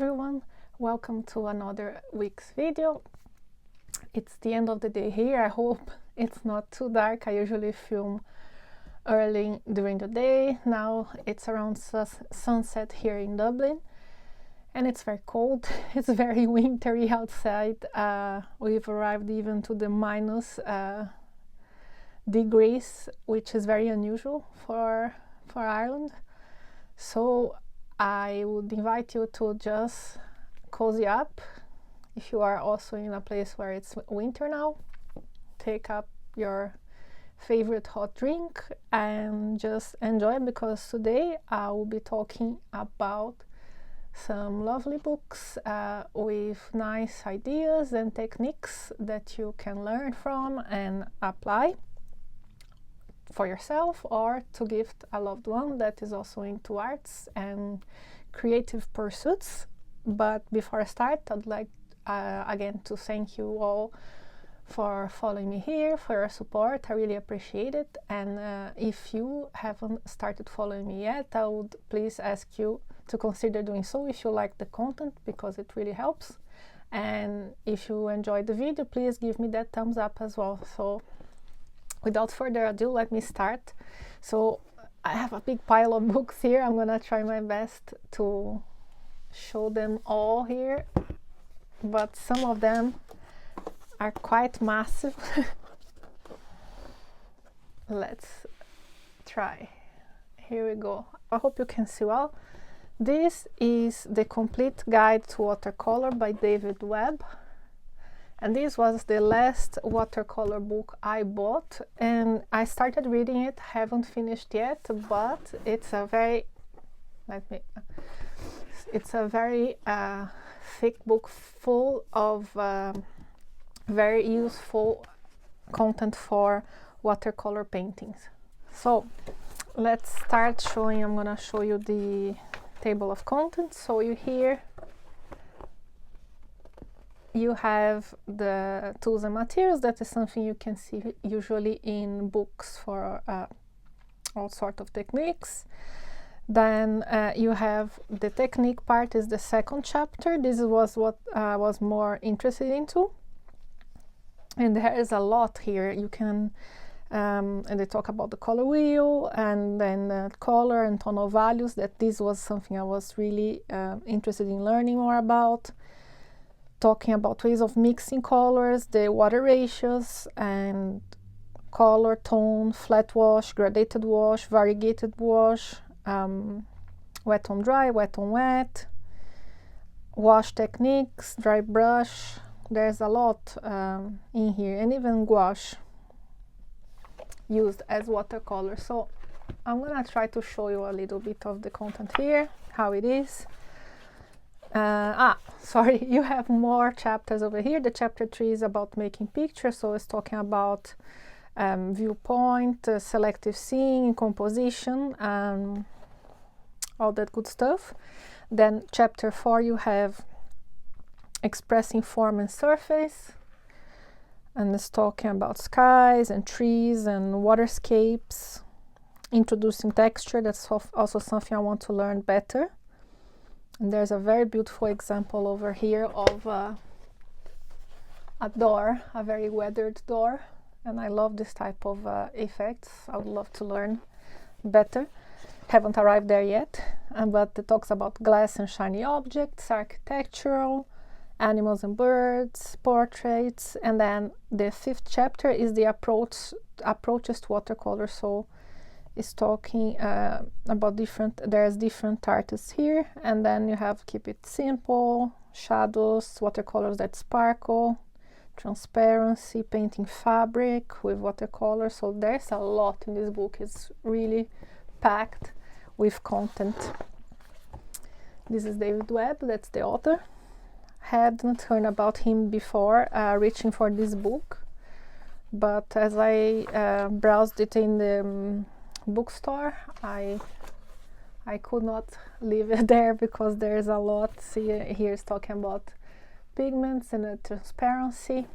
everyone, welcome to another week's video. It's the end of the day here. I hope it's not too dark. I usually film early during the day. Now it's around sunset here in Dublin and it's very cold. It's very wintry outside. We've arrived even to the minus degrees, which is very unusual for Ireland. So I would invite you to just cozy up. If you are also in a place where it's winter now, take up your favorite hot drink and just enjoy, because today I will be talking about some lovely books with nice ideas and techniques that you can learn from and apply for yourself or to gift a loved one that is also into arts and creative pursuits. But before I start, I'd like again to thank you all for following me here, for your support. I really appreciate it. And if you haven't started following me yet, I would please ask you to consider doing so if you like the content, because it really helps. And if you enjoyed the video, please give me that thumbs up as well. So without further ado, let me start. So I have a big pile of books here. I'm gonna try my best to show them all here, but some of them are quite massive. Let's try. Here we go. I hope you can see well. This is The Complete Guide to Watercolor by David Webb. And this was the last watercolor book I bought, and I started reading it, haven't finished yet, but it's a very, it's a very thick book full of very useful content for watercolor paintings. So let's start showing. I'm gonna show you the table of contents. So you have the tools and materials. That is something you can see usually in books for all sorts of techniques. Then you have the technique part, is the second chapter. This was what I was more interested into. And there is a lot here. You can, and they talk about the color wheel and then color and tonal values. That this was something I was really interested in learning more about. Talking about ways of mixing colors, the water ratios, and color, tone, flat wash, gradated wash, variegated wash, wet on dry, wet on wet, wash techniques, dry brush. There's a lot in here, and even gouache used as watercolor. So I'm gonna try to show you a little bit of the content here, how it is. Sorry, you have more chapters over here. The chapter 3 is about making pictures, so it's talking about viewpoint, selective seeing, composition, all that good stuff. Then chapter 4 you have expressing form and surface, and it's talking about skies and trees and waterscapes, introducing texture. That's also something I want to learn better. And there's a very beautiful example over here of a door, a very weathered door, and I love this type of effects. I would love to learn better. Haven't arrived there yet, but it talks about glass and shiny objects, architectural, animals and birds, portraits. And then the 5th chapter is the approaches to watercolor. So it's talking about there's different artists here, and then you have keep it simple, shadows, watercolors that sparkle, transparency, painting fabric with watercolor. So there's a lot in this book. It's really packed with content. This is David Webb, that's the author. Hadn't heard about him before reaching for this book, but as I browsed it in the bookstore, I could not leave it there, because there's a lot. See, here it's talking about pigments and transparency.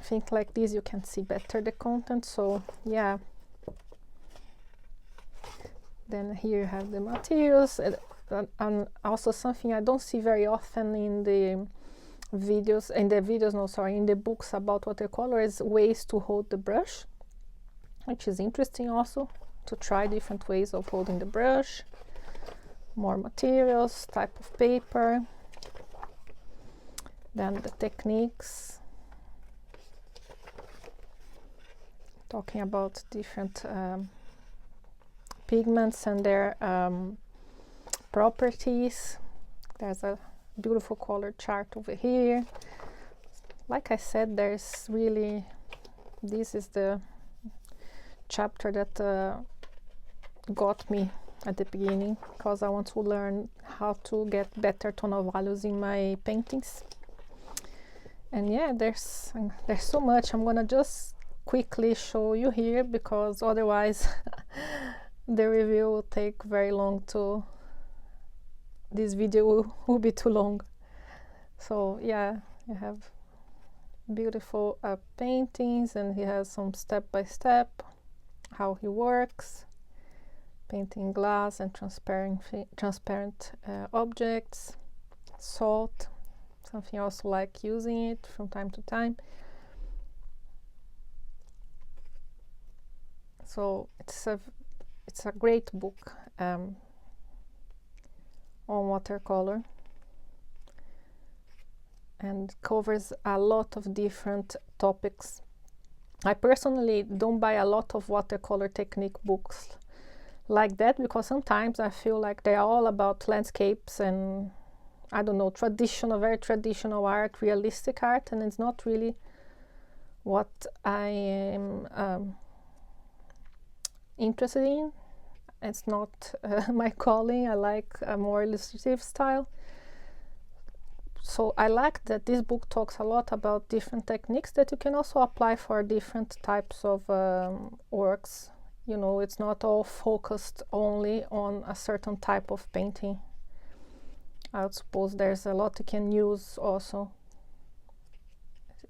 I think like this you can see better the content. So yeah, Then here you have the materials, and also something I don't see very often in the videos, in the books about watercolor, is ways to hold the brush, which is interesting also, to try different ways of holding the brush. More materials, type of paper, then the techniques, talking about different pigments and their properties. There's a beautiful color chart over here. Like I said, there's really, this is the chapter that got me at the beginning, because I want to learn how to get better tonal values in my paintings. And yeah, there's so much. I'm gonna just quickly show you here, because otherwise the review will take very long. This video will be too long. So yeah, you have beautiful paintings, and he has some step-by-step how he works, painting glass and transparent objects, salt, something I also like using it from time to time. So it's a great book on watercolor, and covers a lot of different topics. I personally don't buy a lot of watercolor technique books like that, because sometimes I feel like they're all about landscapes and, I don't know, very traditional art, realistic art, and it's not really what I am interested in. It's not my calling. I like a more illustrative style. So I like that this book talks a lot about different techniques that you can also apply for different types of works. You know, it's not all focused only on a certain type of painting. I would suppose there's a lot you can use also.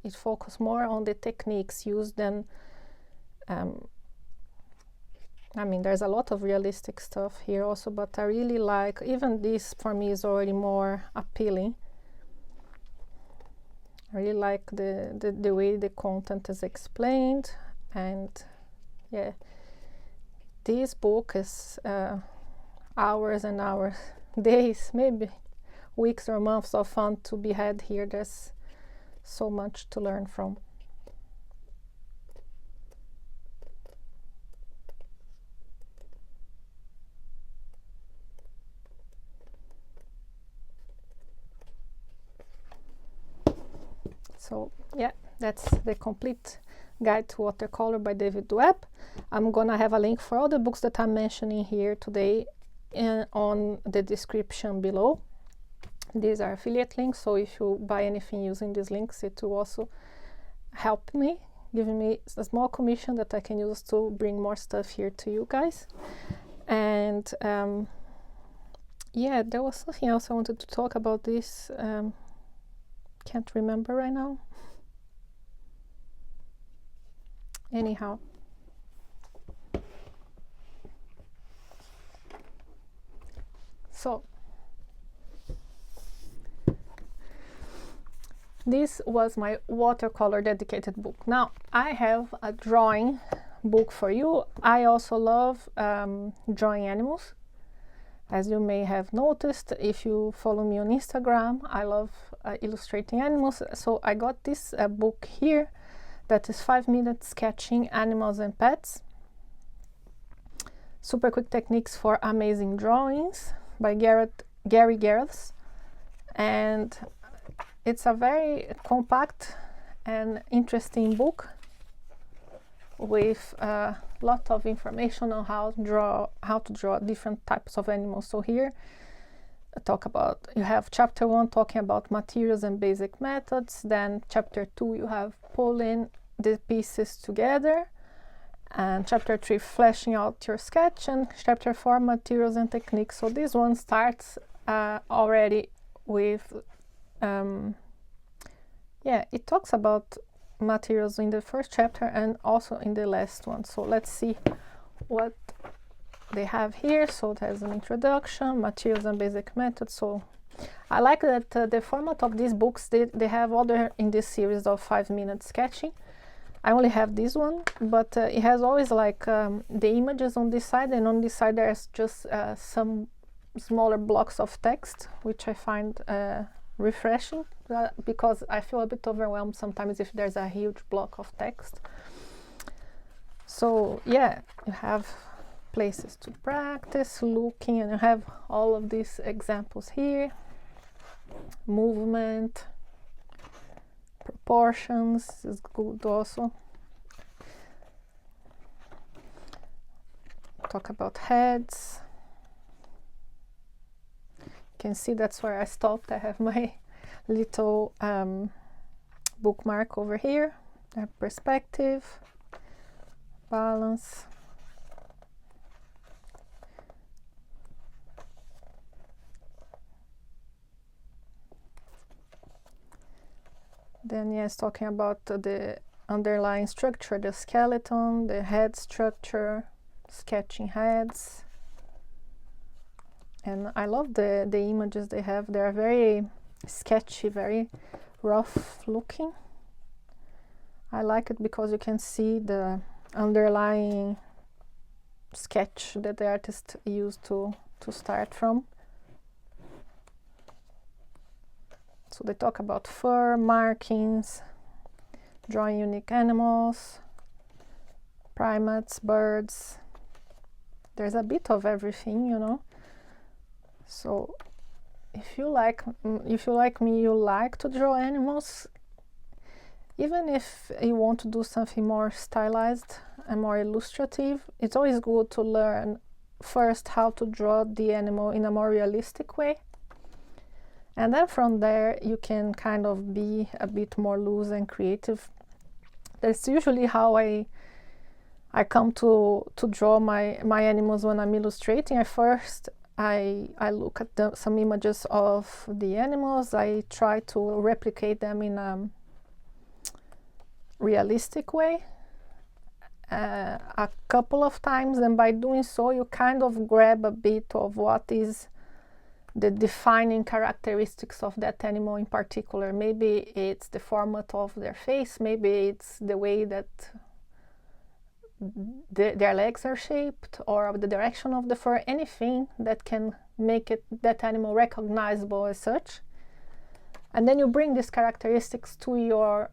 It focuses more on the techniques used than I mean, there's a lot of realistic stuff here also, but I really like, even this for me is already more appealing. I really like the way the content is explained, and yeah, this book is hours and hours, days, maybe weeks or months of fun to be had here. There's so much to learn from. So yeah, that's the complete guide to watercolor by David Webb. I'm gonna have a link for all the books that I'm mentioning here today on the description below. These are affiliate links, so if you buy anything using these links, it will also help me, giving me a small commission that I can use to bring more stuff here to you guys. And yeah, there was something else I wanted to talk about this. Can't remember right now. Anyhow, so this was my watercolor dedicated book. Now I have a drawing book for you. I also love drawing animals. As you may have noticed, if you follow me on Instagram, I love illustrating animals. So I got this book here that is 5-minute sketching animals and pets. Super quick techniques for amazing drawings by Gary Gareths. And it's a very compact and interesting book with a lot of information on how to draw different types of animals. So here I talk about, you have chapter 1 talking about materials and basic methods, then chapter 2 you have pulling the pieces together, and chapter 3 fleshing out your sketch, and chapter 4 materials and techniques. So this one starts already with yeah, it talks about materials in the first chapter and also in the last one. So let's see what they have here. So it has an introduction, materials and basic methods. So I like that the format of these books, they have other in this series of 5-minute sketching. I only have this one, but it has always like the images on this side, and on this side there's just some smaller blocks of text, which I find refreshing, because I feel a bit overwhelmed sometimes if there's a huge block of text. So yeah, you have places to practice looking, and you have all of these examples here. Movement, proportions is good also. Talk about heads. You can see that's where I stopped. I have my little bookmark over here. I have perspective, balance. Then yes, talking about the underlying structure, the skeleton, the head structure, sketching heads. And I love the images they have. They are very sketchy, very rough looking. I like it because you can see the underlying sketch that the artist used to start from. So they talk about fur, markings, drawing unique animals, primates, birds. There's a bit of everything, you know. So if you like me, you like to draw animals, even if you want to do something more stylized and more illustrative, it's always good to learn first how to draw the animal in a more realistic way. And then from there, you can kind of be a bit more loose and creative. That's usually how I come to draw my animals when I'm illustrating. At first, I look at some images of the animals. I try to replicate them in a realistic way a couple of times. And by doing so, you kind of grab a bit of what is the defining characteristics of that animal in particular. Maybe it's the format of their face, maybe it's the way that their legs are shaped, or the direction of the fur, anything that can make that animal recognizable as such. And then you bring these characteristics to your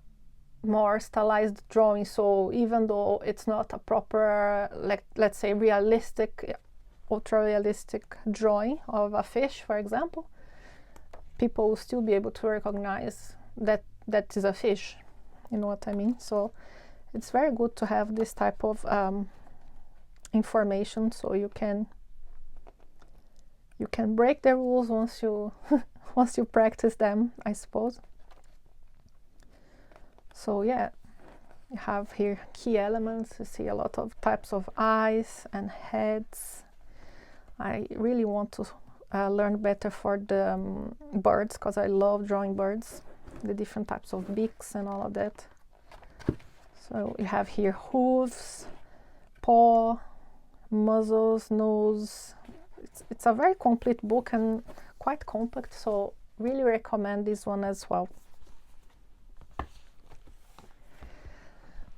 more stylized drawing. So even though it's not a proper, let's say, realistic, ultra-realistic drawing of a fish, for example, people will still be able to recognize that is a fish. You know what I mean? So it's very good to have this type of information, so you can break the rules once you once you practice them, I suppose. So yeah, you have here key elements. You see a lot of types of eyes and heads. I really want to learn better for the birds, because I love drawing birds, the different types of beaks and all of that. So you have here hooves, paw, muzzles, nose. It's a very complete book and quite compact, so really recommend this one as well.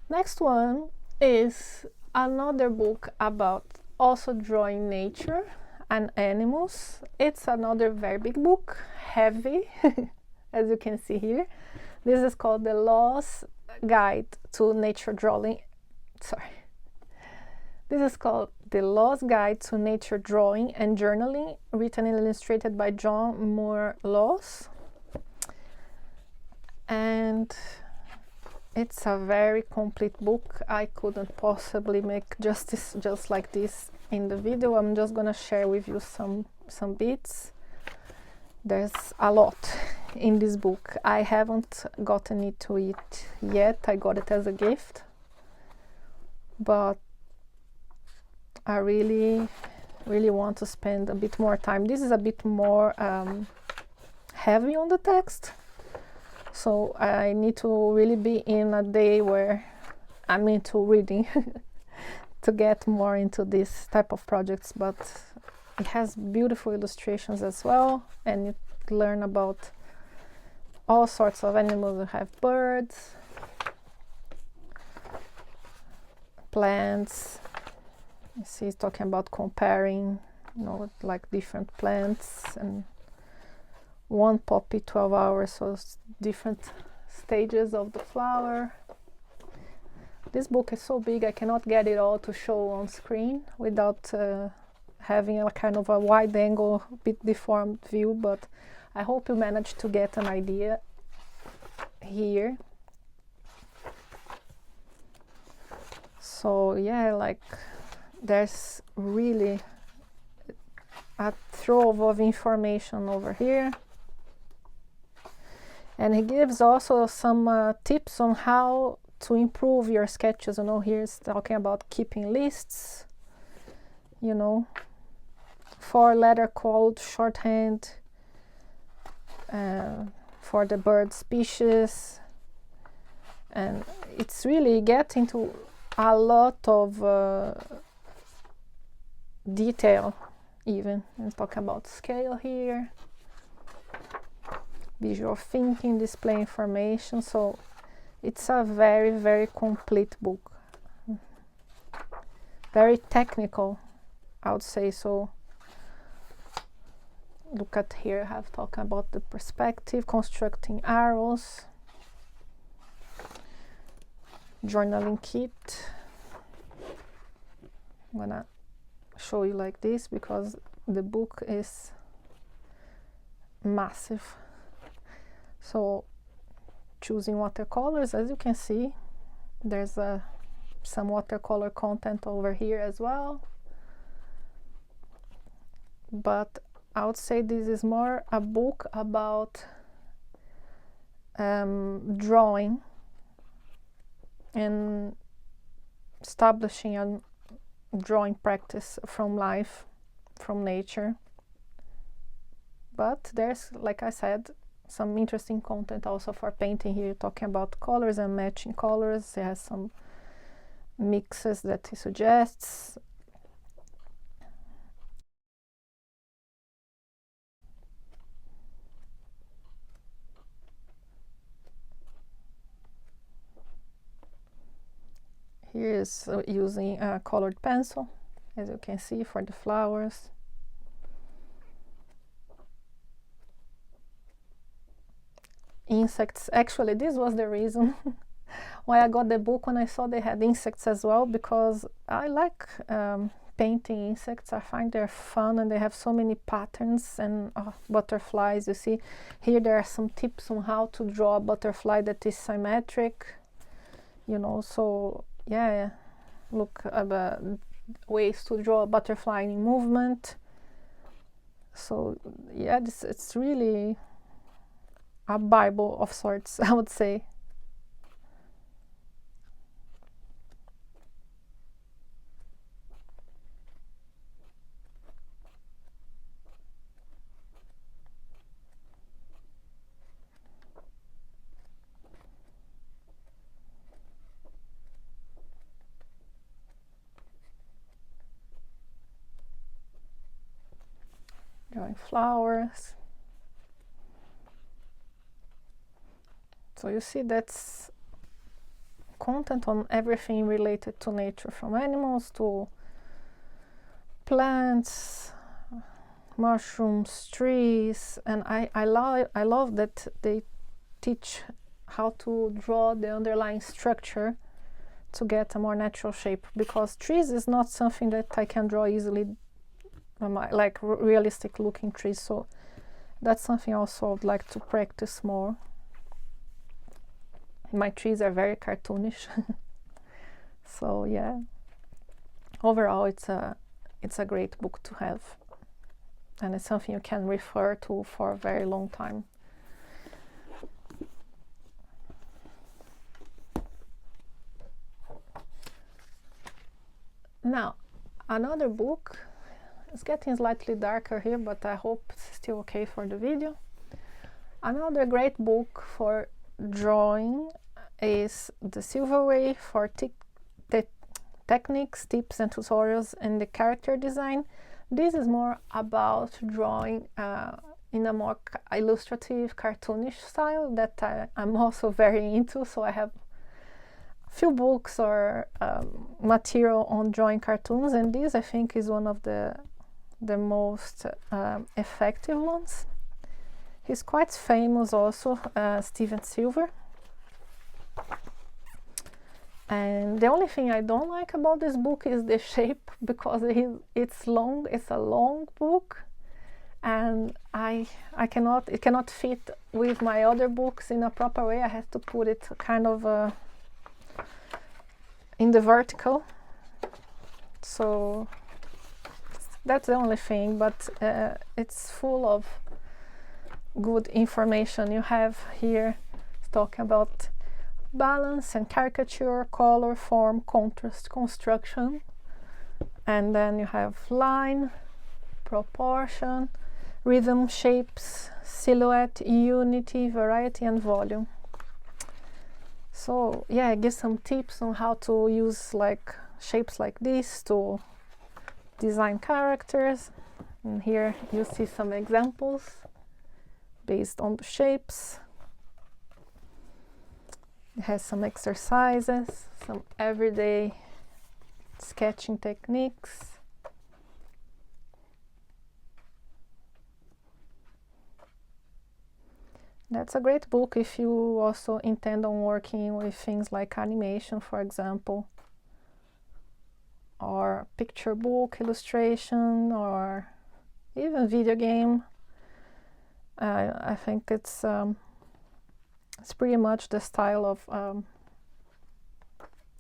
Next one is another book about also drawing nature and animals. It's another very big book, heavy, as you can see here. This is called The Lost Guide to Nature Drawing. This is called The Lost Guide to Nature Drawing and Journaling, written and illustrated by John Moore Laws. And it's a very complete book. I couldn't possibly make justice just like this in the video. I'm just gonna share with you some bits. There's a lot in this book. I haven't gotten into it yet. I got it as a gift, but I really want to spend a bit more time. This is a bit more heavy on the text, so I need to really be in a day where I'm into reading to get more into this type of projects, but it has beautiful illustrations as well, and you learn about all sorts of animals. You have birds, plants. You see, he's talking about comparing, you know, like different plants, and one poppy 12 hours, so it's different stages of the flower. This book is so big I cannot get it all to show on screen without having a kind of a wide angle, bit deformed view, but I hope you managed to get an idea here. So yeah, like there's really a trove of information over here, and he gives also some tips on how to improve your sketches. You know, here's talking about keeping lists, you know, 4-letter code shorthand for the bird species, and it's really getting to a lot of detail even, and talk about scale here, visual thinking, display information. So it's a very, very complete book, very technical, I would say. So look at here, I have talked about the perspective, constructing arrows, journaling kit. I'm gonna show you like this because the book is massive. So choosing watercolors, as you can see, there's some watercolor content over here as well, but I would say this is more a book about drawing and establishing a drawing practice from life, from nature. But there's, like I said, some interesting content also for painting here, talking about colors and matching colors. It has some mixes that he suggests. Here is using a colored pencil, as you can see, for the flowers. Insects, actually this was the reason why I got the book, when I saw they had insects as well, because I like painting insects. I find they're fun and they have so many patterns, and butterflies. You see here there are some tips on how to draw a butterfly that is symmetric, you know. So yeah, look at ways to draw a butterfly in movement. So yeah, it's really a Bible of sorts, I would say. Drawing flowers. So you see that's content on everything related to nature, from animals to plants, mushrooms, trees. And I love that they teach how to draw the underlying structure to get a more natural shape, because trees is not something that I can draw easily, like realistic looking trees. So that's something also I'd like to practice more. My trees are very cartoonish. So yeah, overall it's a great book to have, and it's something you can refer to for a very long time. Now another book, it's getting slightly darker here, but I hope it's still okay for the video. Another great book for drawing is The Silver Way for techniques, tips and tutorials in the character design. This is more about drawing in a more illustrative, cartoonish style that I'm also very into. So I have a few books or material on drawing cartoons, and this I think is one of the most effective ones. He's quite famous also, Steven Silver. And the only thing I don't like about this book is the shape, because it's long. It's a long book, and it cannot fit with my other books in a proper way. I have to put it kind of in the vertical. So that's the only thing, but it's full of good information. You have here talking about balance and caricature, color, form, contrast, construction, and then you have line, proportion, rhythm, shapes, silhouette, unity, variety, and volume. So yeah, it gives some tips on how to use like shapes like this to design characters. And here you see some examples based on the shapes. It has some exercises, some everyday sketching techniques. That's a great book if you also intend on working with things like animation, for example, or picture book, illustration, or even video game. I think it's pretty much the style of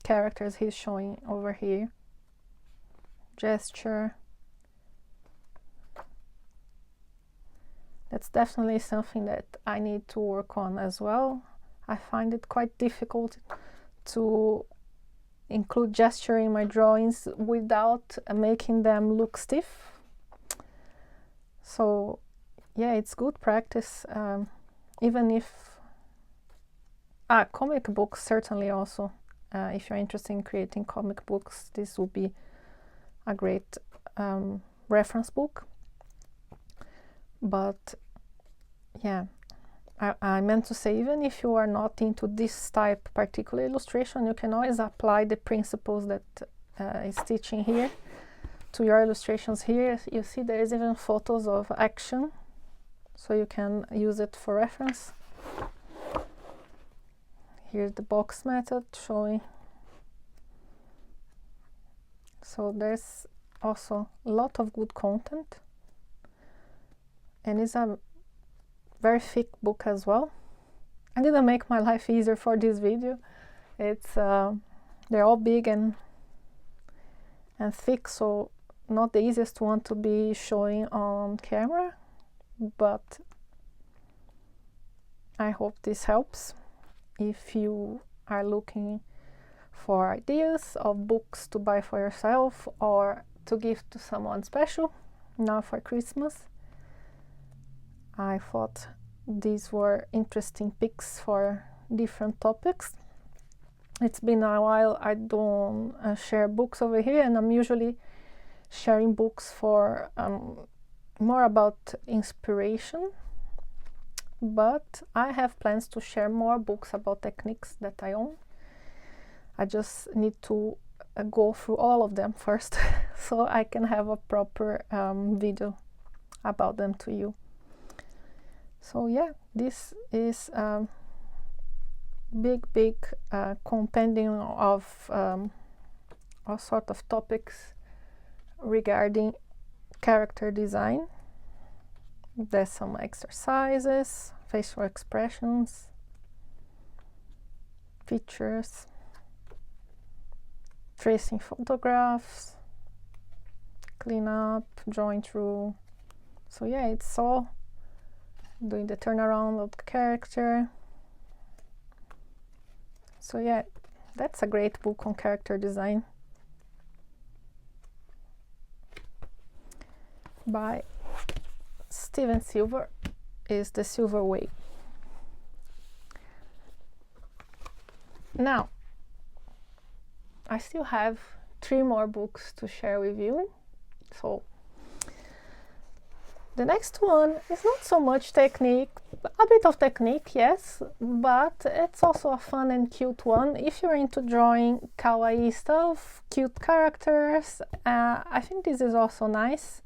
characters he's showing over here. Gesture. That's definitely something that I need to work on as well. I find it quite difficult to include gesture in my drawings without making them look stiff. So yeah, it's good practice, even if comic books certainly also. If you're interested in creating comic books, this will be a great reference book. But yeah, I meant to say, even if you are not into this type particular illustration, you can always apply the principles that is teaching here to your illustrations. Here you see there is even photos of action, so you can use it for reference. Here's the box method showing. So there's also a lot of good content, and it's a very thick book as well. I didn't make my life easier for this video. It's they're all big and thick, so not the easiest one to be showing on camera, but I hope this helps if you are looking for ideas of books to buy for yourself or to give to someone special now for Christmas. I thought these were interesting picks for different topics. It's been a while I don't share books over here, and I'm usually sharing books for more about inspiration, but I have plans to share more books about techniques that I own. I just need to go through all of them first so I can have a proper video about them to you. So yeah, this is a big compendium of all sort of topics regarding character design. There's some exercises, facial expressions, features, tracing photographs, cleanup, drawing through. So yeah, it's all doing the turnaround of the character. So yeah, that's a great book on character design by Steven Silver. Is The Silver Way. Now, I still have 3 more books to share with you. So the next one is not so much technique, a bit of technique, yes, but it's also a fun and cute one. If you're into drawing kawaii stuff, cute characters, I think this is also nice.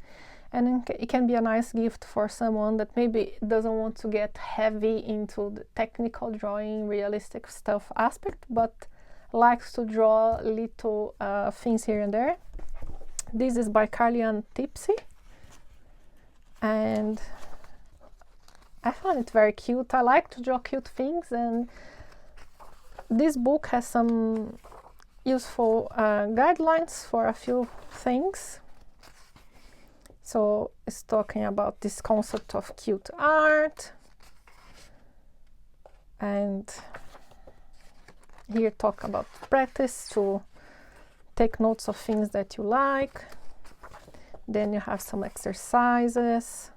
And it can be a nice gift for someone that maybe doesn't want to get heavy into the technical drawing, realistic stuff aspect, but likes to draw little things here and there. This is by Brillant Inks, and I find it very cute. I like to draw cute things, and this book has some useful guidelines for a few things. So it's talking about this concept of cute art, and here talk about practice to take notes of things that you like. Then you have some exercises,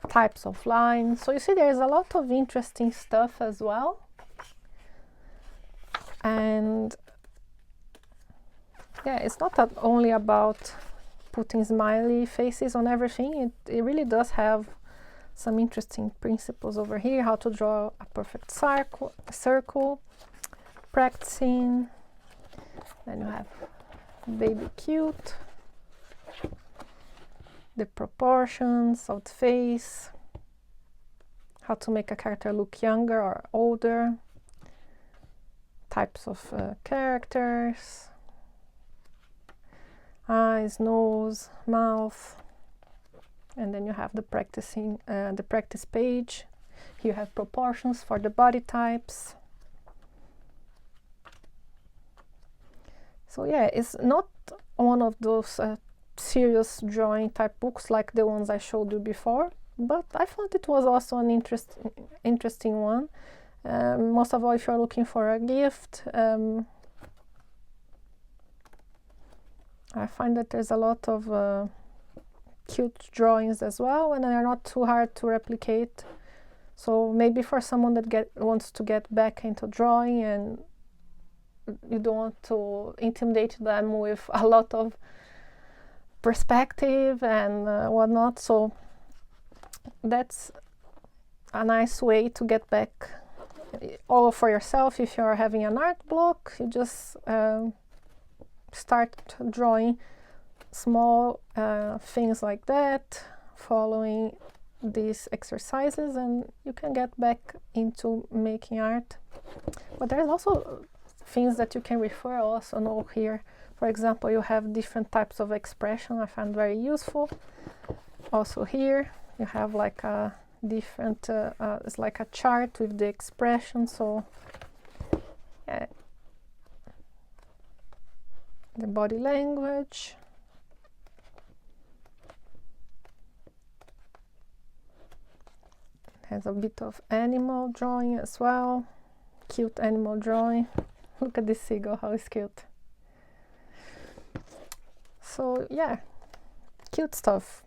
types of lines. So you see there's a lot of interesting stuff as well. And yeah, it's not only about putting smiley faces on everything. It really does have some interesting principles over here. How to draw a perfect circle, practicing. Then you have baby cute, the proportions of the face, how to make a character look younger or older, types of characters, eyes, nose, mouth, and then you have the practice page. Here you have proportions for the body types. So yeah, it's not one of those serious drawing type books like the ones I showed you before, but I thought it was also an interesting one. Most of all, if you're looking for a gift, I find that there's a lot of cute drawings as well, and they're not too hard to replicate. So maybe for someone that wants to get back into drawing and you don't want to intimidate them with a lot of perspective and whatnot, so that's a nice way to get back all for yourself. If you're having an art block, you just start drawing small things like that, following these exercises, and you can get back into making art. But there's also things that you can refer also know here. For example, you have different types of expression. I find very useful. Also here you have like a different it's like a chart with the expression. So the body language, has a bit of animal drawing as well, cute animal drawing. Look at this seagull, how it's cute. So yeah, cute stuff.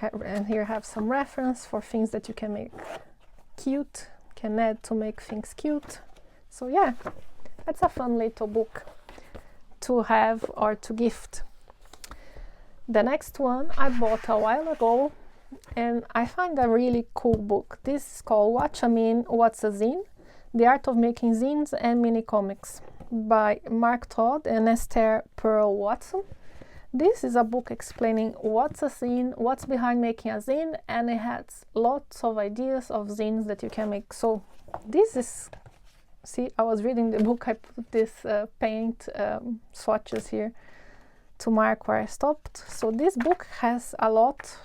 And here I have some reference for things that you can make cute, can add to make things cute. So yeah, that's a fun little book to have or to gift. The next one I bought a while ago, and I find a really cool book. This is called Watcha, What's a Zine? The Art of Making Zines and Mini Comics by Mark Todd and Esther Pearl Watson. This is a book explaining what's a zine, what's behind making a zine, and it has lots of ideas of zines that you can make. So this is, see, I was reading the book, I put this paint swatches here to mark where I stopped. So this book has a lot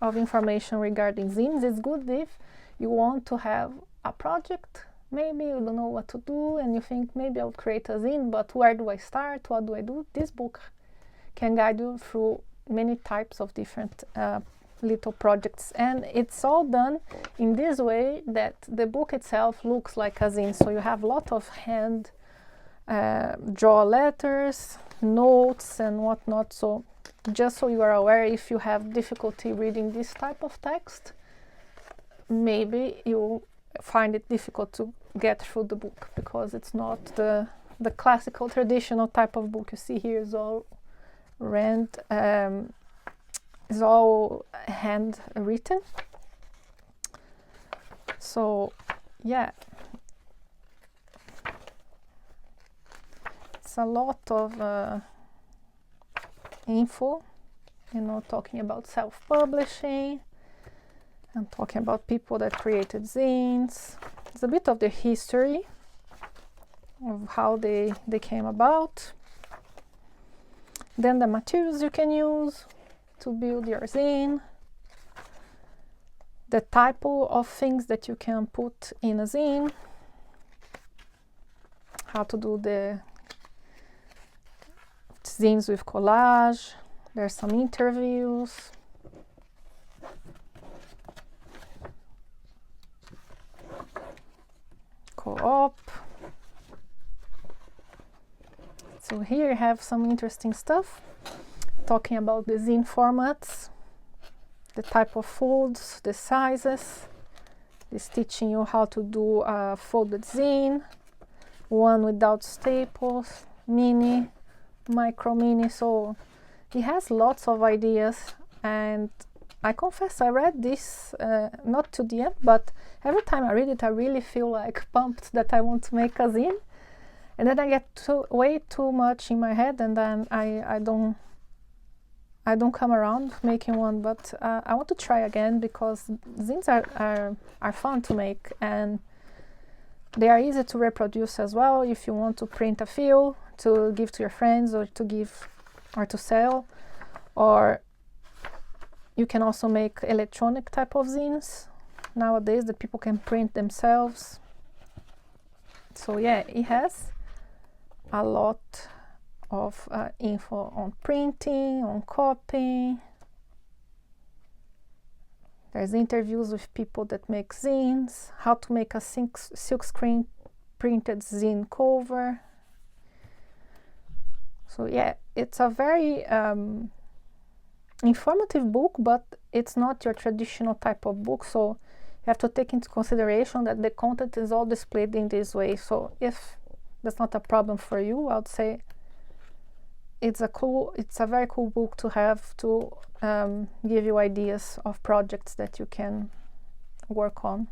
of information regarding zines. It's good if you want to have a project, maybe you don't know what to do and you think maybe I'll create a zine, but where do I start, what do I do? This book can guide you through many types of different little projects, and it's all done in this way that the book itself looks like a zine. So you have a lot of hand draw letters, notes and whatnot. So just so you are aware, if you have difficulty reading this type of text, maybe you find it difficult to get through the book, because it's not the classical traditional type of book you see here. Is all is all handwritten. So yeah, it's a lot of info, you know, talking about self-publishing and talking about people that created zines. It's a bit of the history of how they came about. Then the materials you can use to build your zine, the type of things that you can put in a zine, how to do the zines with collage. There's some interviews. Co-op. So here you have some interesting stuff talking about the zine formats, the type of folds, the sizes. It's teaching you how to do a folded zine, one without staples, mini, micro, mini. So it has lots of ideas, and I confess I read this not to the end, but every time I read it I really feel like pumped that I want to make a zine, and then I get way too much in my head, and then I don't come around making one. But I want to try again, because zines are fun to make, and they are easy to reproduce as well. If you want to print a few to give to your friends, or to give or to sell, or you can also make electronic type of zines nowadays that people can print themselves. So yeah, it has a lot of info on printing, on copying. There's interviews with people that make zines, how to make a silkscreen printed zine cover. So yeah, it's a very informative book, but it's not your traditional type of book, so you have to take into consideration that the content is all displayed in this way. So if that's not a problem for you, I would say it's a very cool book to have, to give you ideas of projects that you can work on.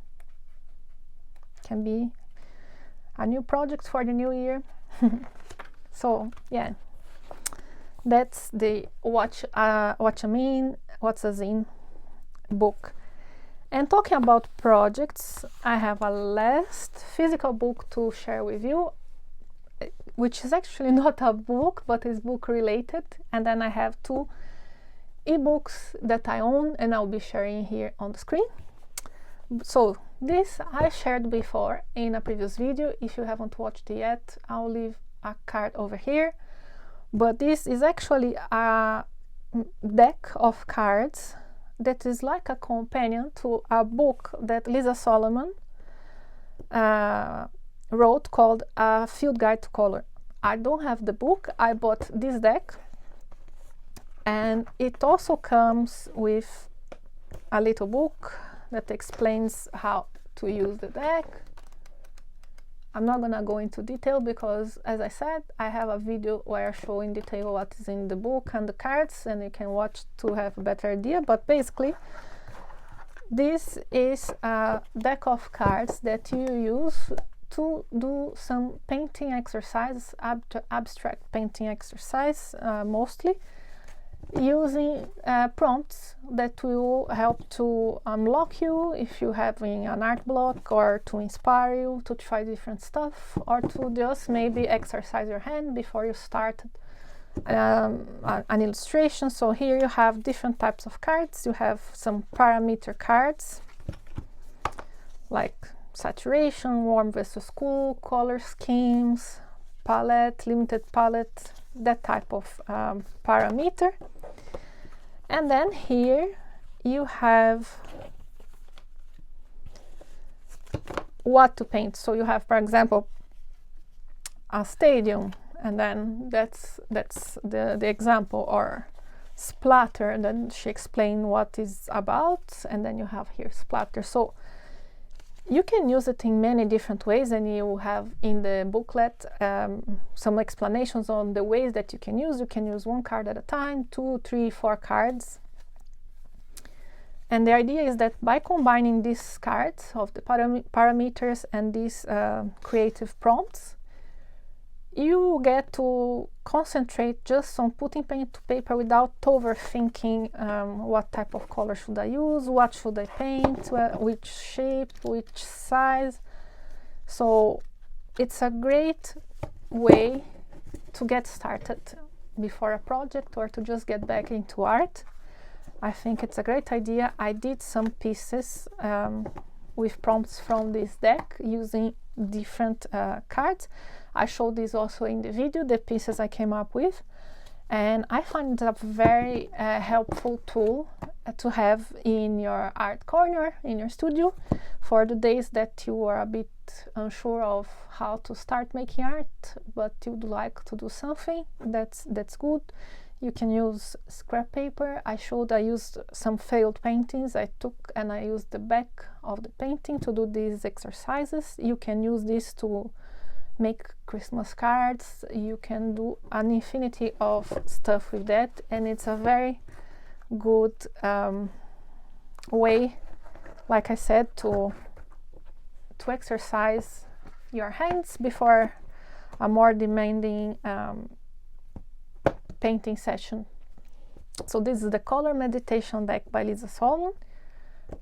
Can be a new project for the new year. So yeah, that's the What's a Zine book. And talking about projects, I have a last physical book to share with you, which is actually not a book, but is book related. And then I have 2 ebooks that I own, and I'll be sharing here on the screen. So this I shared before in a previous video. If you haven't watched it yet, I'll leave a card over here. But this is actually a deck of cards that is like a companion to a book that Lisa Solomon wrote called A Field Guide to Color. I don't have the book. I bought this deck, and it also comes with a little book that explains how to use the deck. I'm not gonna go into detail because, as I said, I have a video where I show in detail what is in the book and the cards, and you can watch to have a better idea. But basically, this is a deck of cards that you use to do some painting exercises, abstract painting exercise, mostly using prompts that will help to unlock you if you're having an art block, or to inspire you to try different stuff, or to just maybe exercise your hand before you start an illustration. So here you have different types of cards. You have some parameter cards like saturation, warm versus cool, color schemes, palette, limited palette, that type of parameter. And then here you have what to paint. So you have, for example, a stadium, and then that's the example, or splatter, and then she explained what is about, and then you have here splatter. So You can use it in many different ways, and you have in the booklet some explanations on the ways that you can use. You can use 1 card at a time, 2, 3, 4 cards. And the idea is that by combining these cards of the parameters and these creative prompts, you get to concentrate just on putting pen to paper without overthinking what type of color should I use, what should I paint, which shape, which size. So it's a great way to get started before a project or to just get back into art. I think it's a great idea. I did some pieces with prompts from this deck using different cards. I showed this also in the video, the pieces I came up with, and I find it a very helpful tool to have in your art corner, in your studio, for the days that you are a bit unsure of how to start making art, but you'd like to do something that's good. You can use scrap paper. I used some failed paintings I took, and I used the back of the painting to do these exercises. You can use this to make Christmas cards. You can do an infinity of stuff with that, and it's a very good way, like I said, to exercise your hands before a more demanding painting session. So this is the Color Meditation deck by Lisa Solomon,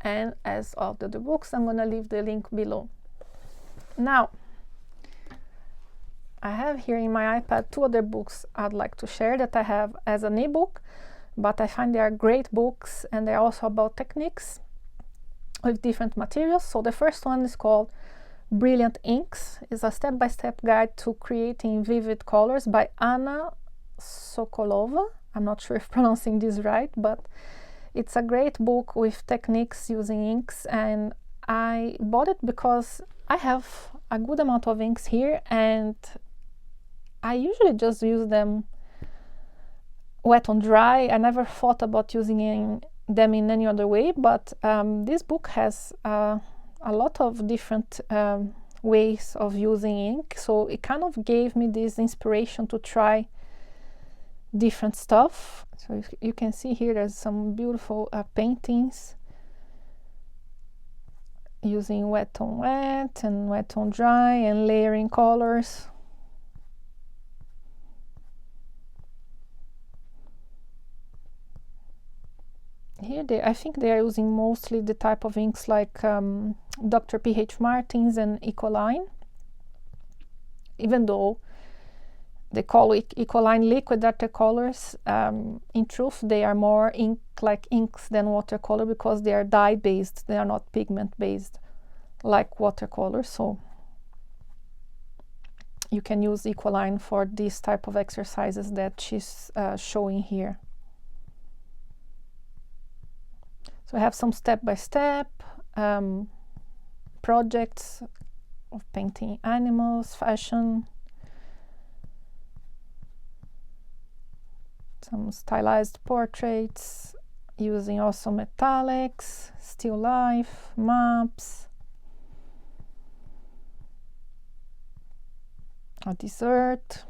and as of the other books, I'm gonna leave the link below. Now, I have here in my iPad 2 other books I'd like to share that I have as an ebook, but I find they are great books, and they're also about techniques with different materials. So the first one is called Brilliant Inks. It's a step-by-step guide to creating vivid colors by Anna Sokolova. I'm not sure if pronouncing this right, but it's a great book with techniques using inks, and I bought it because I have a good amount of inks here, and I usually just use them wet on dry. I never thought about using them in any other way, but this book has a lot of different ways of using ink, so it kind of gave me this inspiration to try different stuff. So you can see here there's some beautiful paintings using wet on wet and wet on dry and layering colors. Here I think they are using mostly the type of inks like Dr. P.H. Martin's and Ecoline, even though they call it Ecoline liquid watercolors. In truth, they are more ink-like inks than watercolor because they are dye-based. They are not pigment-based like watercolor. So you can use Ecoline for this type of exercises that she's showing here. So I have some step-by-step projects of painting animals, fashion, some stylized portraits, using also metallics, still life, maps, a dessert.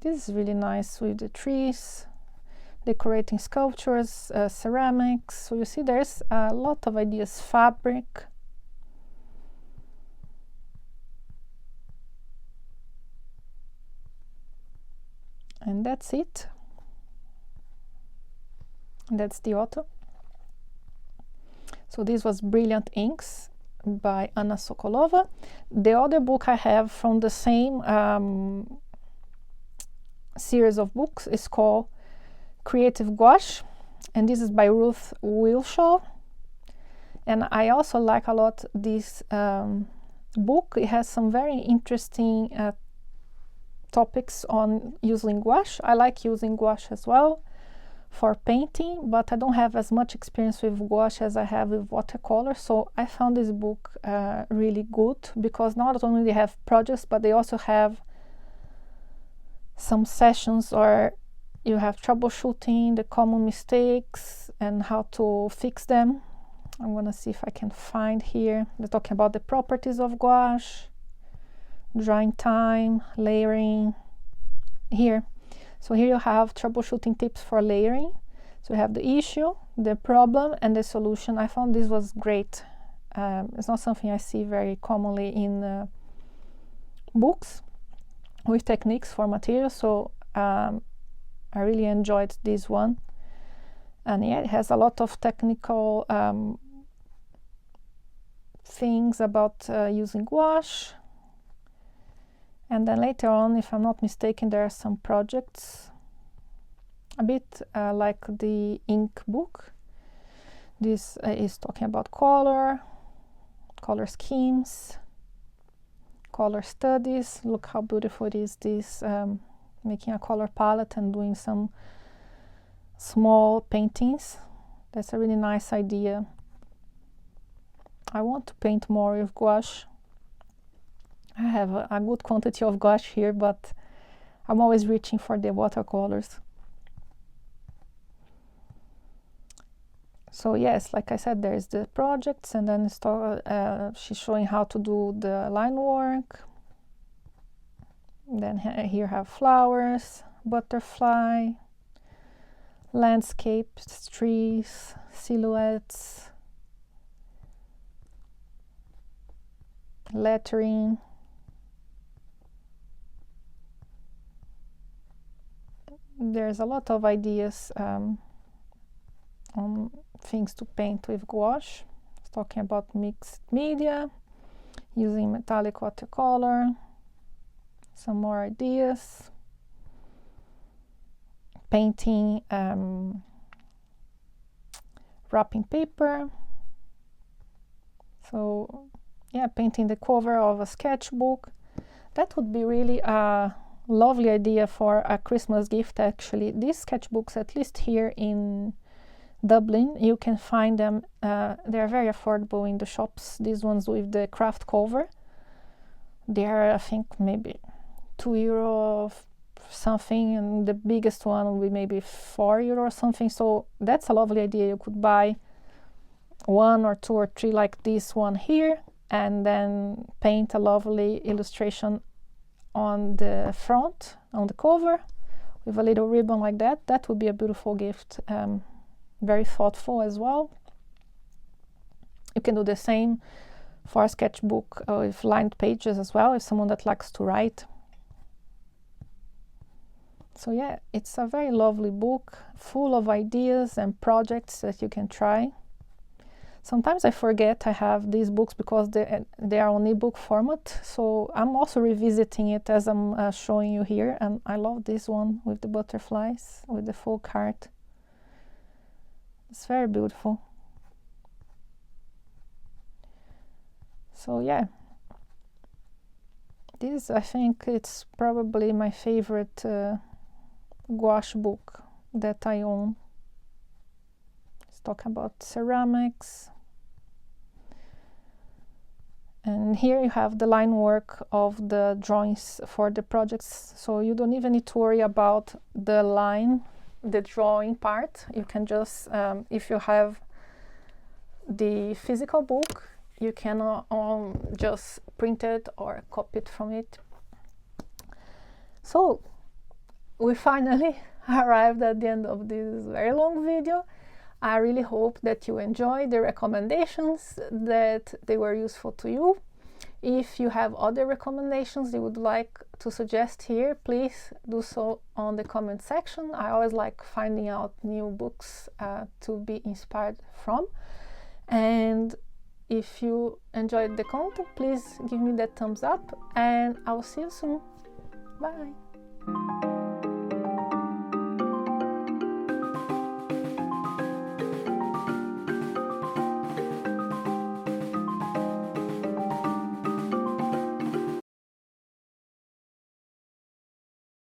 This is really nice with the trees, decorating sculptures, ceramics. So you see there's a lot of ideas. Fabric, and that's it. That's the author. So this was Brilliant Inks by Anna Sokolova. The other book I have from the same series of books is called Creative Gouache, and this is by Ruth Wilshaw. And I also like a lot this book. It has some very interesting topics on using gouache. I like using gouache as well for painting, but I don't have as much experience with gouache as I have with watercolor. So I found this book really good because not only they have projects, but they also have some sessions or you have troubleshooting the common mistakes and how to fix them. I'm gonna see if I can find here. They're talking about the properties of gouache, drying time, layering. Here, so here you have troubleshooting tips for layering. So you have the issue, the problem, and the solution. I found this was great. It's not something I see very commonly in books with techniques for materials, so I really enjoyed this one. And yeah, it has a lot of technical things about using gouache. And then later on, if I'm not mistaken, there are some projects, a bit like the ink book. This is talking about color schemes, color studies. Look how beautiful it is, this making a color palette and doing some small paintings. That's a really nice idea. I want to paint more with gouache. I have a good quantity of gouache here, but I'm always reaching for the watercolors. So yes, like I said, there's the projects, and then she's showing how to do the line work. Then here have flowers, butterfly, landscapes, trees, silhouettes, lettering. There's a lot of ideas on things to paint with gouache. It's talking about mixed media, using metallic watercolor, some more ideas, painting wrapping paper. So yeah, painting the cover of a sketchbook. That would be really a lovely idea for a Christmas gift, actually. These sketchbooks, at least here in Dublin, you can find them. They're very affordable in the shops. These ones with the craft cover, they are, I think, maybe €2 something, and the biggest one will be maybe €4 or something. So that's a lovely idea. You could buy 1 or 2 or 3 like this one here, and then paint a lovely illustration on the front, on the cover, with a little ribbon like that. That would be a beautiful gift. Very thoughtful as well. You can do the same for a sketchbook with lined pages as well, if someone that likes to write. So yeah, it's a very lovely book, full of ideas and projects that you can try. Sometimes I forget I have these books because they are on ebook format, so I'm also revisiting it as I'm showing you here, and I love this one with the butterflies, with the full card. It's very beautiful. So yeah, this, I think it's probably my favorite gouache book that I own. Let's talk about ceramics. And here you have the line work of the drawings for the projects, so you don't even need to worry about the line, the drawing part. You can just, if you have the physical book, you can just print it or copy it from it. So we finally arrived at the end of this very long video. I really hope that you enjoyed the recommendations, that they were useful to you. If you have other recommendations you would like to suggest here, please do so on the comment section. I always like finding out new books to be inspired from. And if you enjoyed the content, please give me that thumbs up, and I'll see you soon. Bye!